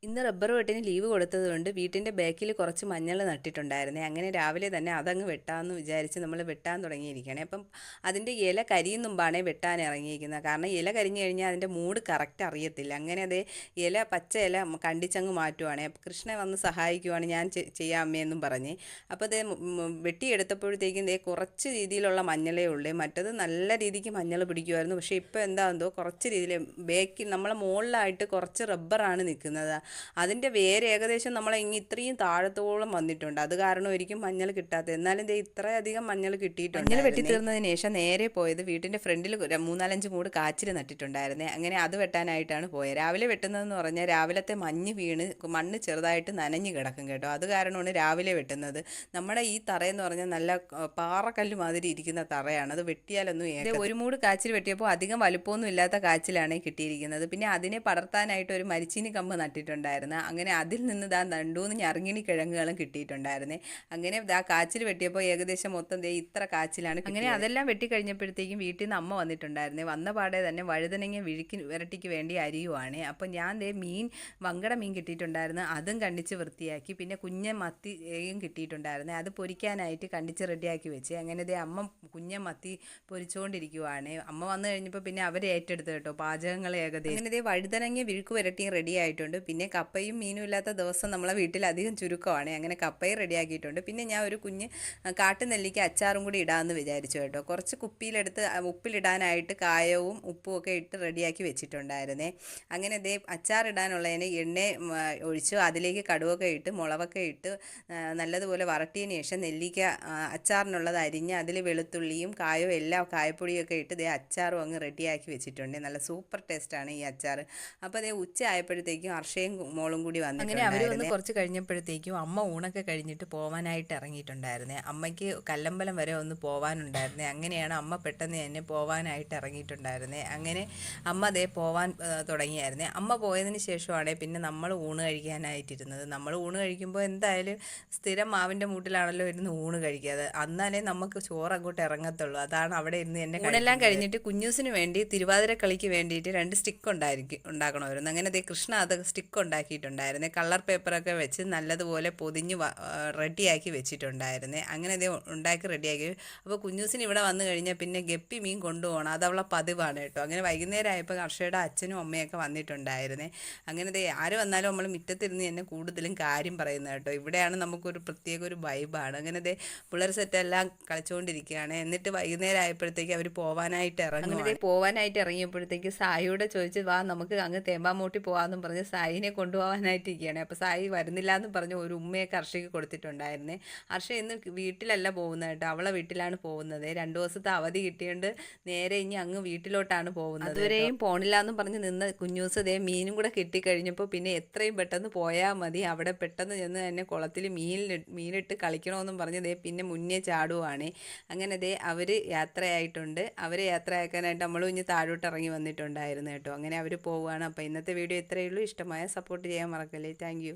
ഇന്ന് rubber വെട്ടിന് leave കൊടുത്തതുകൊണ്ട് വീട്ടിൻ്റെ ബാക്കിൽ കുറച്ച് മഞ്ഞൾ നട്ടിട്ടുണ്ടായിരുന്നേ. അങ്ങനെ രാവിലെ തന്നെ അതങ്ങ് വെട്ടാമെന്ന് വിചാരിച്ച് നമ്മൾ വെട്ടാൻ തുടങ്ങിയിരിക്കുകയാണ്. അപ്പം അതിൻ്റെ ഇല കരിയും മുമ്പാണ് വെട്ടാൻ ഇറങ്ങിയിരിക്കുന്നത്. കാരണം ഇല കരിഞ്ഞു കഴിഞ്ഞാൽ അതിൻ്റെ മൂഡ് കറക്റ്റ് അറിയത്തില്ല. അങ്ങനെ അതേ ഇല പച്ച ഇല കണ്ടിച്ചങ്ങ് മാറ്റുവാണ്. അപ്പം കൃഷ്ണ വന്ന് സഹായിക്കുവാണ്, ഞാൻ ചെയ്യാം അമ്മയെന്നും പറഞ്ഞ്. അപ്പോൾ അതേ വെട്ടിയെടുത്തപ്പോഴത്തേക്കും ദേ കുറച്ച് രീതിയിലുള്ള മഞ്ഞളേ ഉള്ളൂ. മറ്റത് നല്ല രീതിക്ക് മഞ്ഞൾ പിടിക്കുമായിരുന്നു. പക്ഷേ ഇപ്പോൾ എന്താണെന്തോ കുറച്ച് രീതിയിൽ ബാക്കിൽ നമ്മളെ മുകളിലായിട്ട് കുറച്ച് റബ്ബറാണ് നിൽക്കുന്നത്. അതിൻ്റെ വേര് ഏകദേശം നമ്മളെ ഇത്രയും താഴത്തോളം വന്നിട്ടുണ്ട്. അത് കാരണം ഒരിക്കലും മഞ്ഞൾ കിട്ടാത്തത്. എന്നാലും ദേ ഇത്രയധികം മഞ്ഞൾ കിട്ടിയിട്ടുണ്ട്. മഞ്ഞൾ വെട്ടിത്തീർന്നതിന് ശേഷം നേരെ പോയത് വീട്ടിൻ്റെ ഫ്രണ്ടിൽ 3-4 മൂട് കാച്ചിൽ നട്ടിട്ടുണ്ടായിരുന്നേ. അങ്ങനെ അത് വെട്ടാനായിട്ടാണ് പോയത്. രാവിലെ വെട്ടുന്നതെന്ന് പറഞ്ഞാൽ രാവിലത്തെ മഞ്ഞ് വീണ് മണ്ണ് ചെറുതായിട്ട് നനഞ്ഞ് കിടക്കും കേട്ടോ. അത് കാരണമാണ് രാവിലെ വെട്ടുന്നത്. നമ്മുടെ ഈ തറയെന്ന് പറഞ്ഞാൽ നല്ല പാറക്കല്ല് മാതിരി ഇരിക്കുന്ന തറയാണ്. അത് വെട്ടിയാലൊന്നും ഒരു മൂട് കാച്ചിൽ വെട്ടിയപ്പോൾ അധികം വലുപ്പമൊന്നും ഇല്ലാത്ത കാച്ചിലാണ് കിട്ടിയിരിക്കുന്നത്. പിന്നെ അതിനെ പടർത്താനായിട്ട് ഒരു മരിച്ചീനി കമ്പ് നട്ടിട്ടുണ്ടായിരുന്നു. അങ്ങനെ അതിൽ നിന്ന് 2 ഞറുങ്ങിണി കിഴങ്ങുകളും കിട്ടിയിട്ടുണ്ടായിരുന്നേ. അങ്ങനെ കാച്ചിൽ വെട്ടിയപ്പോൾ ഏകദേശം മൊത്തം ഇത്ര കാച്ചിലാണ്. അങ്ങനെ അതെല്ലാം വെട്ടിക്കഴിഞ്ഞപ്പോഴത്തേക്കും വീട്ടിൽ നിന്ന് അമ്മ വന്നിട്ടുണ്ടായിരുന്നേ. വന്ന പാടെ തന്നെ വഴുതനങ്ങ വിരട്ടിക്ക് വേണ്ടി അരിയുവാണ്. അപ്പോൾ ഞാൻ വങ്കട മീൻ കിട്ടിയിട്ടുണ്ടായിരുന്നു. അതും കണ്ടിച്ച് വൃത്തിയാക്കി. പിന്നെ കുഞ്ഞ മത്തിയും കിട്ടിയിട്ടുണ്ടായിരുന്നു. അത് പൊരിക്കാനായിട്ട് കണ്ടിച്ച് റെഡിയാക്കി വെച്ച്. അങ്ങനെ അമ്മ കുഞ്ഞ മത്തി പൊരിച്ചുകൊണ്ടിരിക്കുവാണ്. അമ്മ വന്നു കഴിഞ്ഞപ്പോൾ പിന്നെ അവർ ഏറ്റെടുത്ത് കേട്ടോ പാചകങ്ങൾ ഏകദേശം. അങ്ങനെ വഴുതനങ്ങ വിഴുക്ക് വരട്ടിയും റെഡി ആയിട്ടുണ്ട്. പിന്നെ കപ്പയും മീനും ഇല്ലാത്ത ദിവസം നമ്മളെ വീട്ടിൽ അധികം ചുരുക്കമാണ്. അങ്ങനെ കപ്പയും റെഡിയാക്കിയിട്ടുണ്ട്. പിന്നെ ഞാൻ ഒരു കുഞ്ഞ് കാട്ടുനെല്ലിക്ക് അച്ചാറും കൂടി ഇടാമെന്ന് വിചാരിച്ചു കേട്ടോ. കുറച്ച് കുപ്പിയിലെടുത്ത് ഉപ്പിലിടാനായിട്ട് കായവും ഉപ്പും ഒക്കെ ഇട്ട് റെഡിയാക്കി വെച്ചിട്ടുണ്ടായിരുന്നേ. അങ്ങനെ അച്ചാറിടാനുള്ളതിന് എണ്ണ ഒഴിച്ചു അതിലേക്ക് കടുവൊക്കെ ഇട്ട് മുളകൊക്കെ ഇട്ട് നല്ലതുപോലെ വരട്ടിയതിന് ശേഷം നെല്ലിക്ക അച്ചാറിനുള്ളത് അരിഞ്ഞ് അതിൽ വെളുത്തുള്ളിയും കായവും എല്ലാം കായപ്പൊടിയൊക്കെ ഇട്ട് അച്ചാറും അങ്ങ് റെഡിയാക്കി വെച്ചിട്ടുണ്ട്. നല്ല സൂപ്പർ ടേസ്റ്റാണ് ഈ അച്ചാർ. അപ്പോൾ ഉച്ച ആയപ്പോഴത്തേക്കും അർഷയും മോളും കൂടി വന്നു. അങ്ങനെ അവർ വന്ന് കുറച്ച് കഴിഞ്ഞപ്പോഴത്തേക്കും അമ്മ ഊണൊക്കെ കഴിഞ്ഞിട്ട് പോകാനായിട്ട് ഇറങ്ങിയിട്ടുണ്ടായിരുന്നേ. അമ്മയ്ക്ക് കല്ലമ്പലം വരെ ഒന്ന് പോകാനുണ്ടായിരുന്നേ. അങ്ങനെയാണ് അമ്മ പെട്ടെന്ന് തന്നെ പോകാനായിട്ട് ഇറങ്ങിയിട്ടുണ്ടായിരുന്നേ. അങ്ങനെ അമ്മ പോകാൻ തുടങ്ങിയായിരുന്നേ. അമ്മ പോയതിന് ശേഷമാണ് പിന്നെ നമ്മൾ ഊണ് കഴിക്കാനായിട്ടിരുന്നത്. നമ്മൾ ഊണ് കഴിക്കുമ്പോൾ എന്തായാലും സ്ഥിരം മാവിൻ്റെ മൂട്ടിലാണല്ലോ ഇരുന്ന് ഊണ് കഴിക്കാതെ. എന്നാലേ നമുക്ക് ചോറ് അങ്ങോട്ട് ഇറങ്ങത്തുള്ളൂ. അതാണ് അവിടെ ഇരുന്ന് എന്നെ ഊണെല്ലാം കഴിഞ്ഞിട്ട് കുഞ്ഞൂസിന് വേണ്ടി തിരുവാതിര കളിക്ക് വേണ്ടിയിട്ട് 2 സ്റ്റിക്ക് ഉണ്ടാക്കണമായിരുന്നു. അങ്ങനെ കൃഷ്ണ അത് സ്റ്റിക്ക് ഉണ്ടാക്കിയിട്ടുണ്ടായിരുന്നേ. കളർ പേപ്പറൊക്കെ വെച്ച് നല്ലതുപോലെ പൊതിഞ്ഞ് റെഡിയാക്കി വെച്ചിട്ടുണ്ടായിരുന്നേ. അങ്ങനെ ഉണ്ടാക്കി റെഡിയാക്കി. അപ്പോൾ കുഞ്ഞൂസിന് ഇവിടെ വന്നു കഴിഞ്ഞാൽ പിന്നെ ഗപ്പി മീൻ കൊണ്ടുപോകണം. അതവളെ പതിവാണ് കേട്ടോ. അങ്ങനെ വൈകുന്നേരം ആയപ്പോൾ ഹർഷയുടെ അച്ഛനും അമ്മയൊക്കെ വന്നിട്ടുണ്ടായിരുന്നേ. അങ്ങനെ ആര് വന്നാലും നമ്മൾ മുറ്റത്തിരുന്ന് തന്നെ കൂടുതലും കാര്യം പറയുന്നത് കേട്ടോ. ഇവിടെയാണ് നമുക്കൊരു പ്രത്യേക ഒരു വൈബാണ്. അങ്ങനെ പിള്ളേർ സെറ്റെല്ലാം കളിച്ചുകൊണ്ടിരിക്കുകയാണ്. എന്നിട്ട് വൈകുന്നേരം ആയപ്പോഴത്തേക്ക് അവർ പോകാനായിട്ട് ഇറങ്ങി. അങ്ങനെ പോകാനായിട്ട് ഇറങ്ങിയപ്പോഴത്തേക്ക് സായിയോടെ ചോദിച്ച് വാ നമുക്ക് അങ്ങ് തേമ്പാമൂട്ടി പോകാമെന്നും പറഞ്ഞ് സായിനെ കൊണ്ടുപോകാനായിട്ടിരിക്കുകയാണ്. അപ്പോൾ സായി വരുന്നില്ല എന്നും പറഞ്ഞ് ഒരു ഉമ്മയൊക്കെ ഹർഷയ്ക്ക് കൊടുത്തിട്ടുണ്ടായിരുന്നേ. ഹർഷ ഇന്ന് വീട്ടിലല്ല പോകുന്നത് കേട്ടോ, അവളെ വീട്ടിലാണ് പോകുന്നത്. 2 ദിവസത്തെ അവധി കിട്ടിയോണ്ട് നേരെ ഇനി അങ്ങ് വീട്ടിലോട്ടാണ് പോകുന്നത്. അതുവരെയും പോണില്ല എന്നും പറഞ്ഞ് നിന്ന് കുഞ്ഞൂസ് മീനും കൂടെ കിട്ടിക്കഴിഞ്ഞപ്പോൾ പിന്നെ എത്രയും പെട്ടെന്ന് പോയാൽ മതി, അവിടെ പെട്ടെന്ന് ചെന്ന് തന്നെ കുളത്തിൽ മീനിട്ട് കളിക്കണമെന്നും പറഞ്ഞ് പിന്നെ മുന്നേ ചാടുവാണ്. അങ്ങനെ അവർ യാത്രയായിട്ടുണ്ട്. അവരെ യാത്രയാക്കാനായിട്ട് നമ്മളും ഇനി താഴോട്ട് ഇറങ്ങി വന്നിട്ടുണ്ടായിരുന്നു കേട്ടോ. അങ്ങനെ അവർ പോവുകയാണ്. അപ്പോൾ ഇന്നത്തെ വീഡിയോ ഇത്രയേ ഉള്ളൂ. ഇഷ്ടമായ സപ്പോർട്ട് ചെയ്യാൻ മറക്കല്ലേ. Thank you.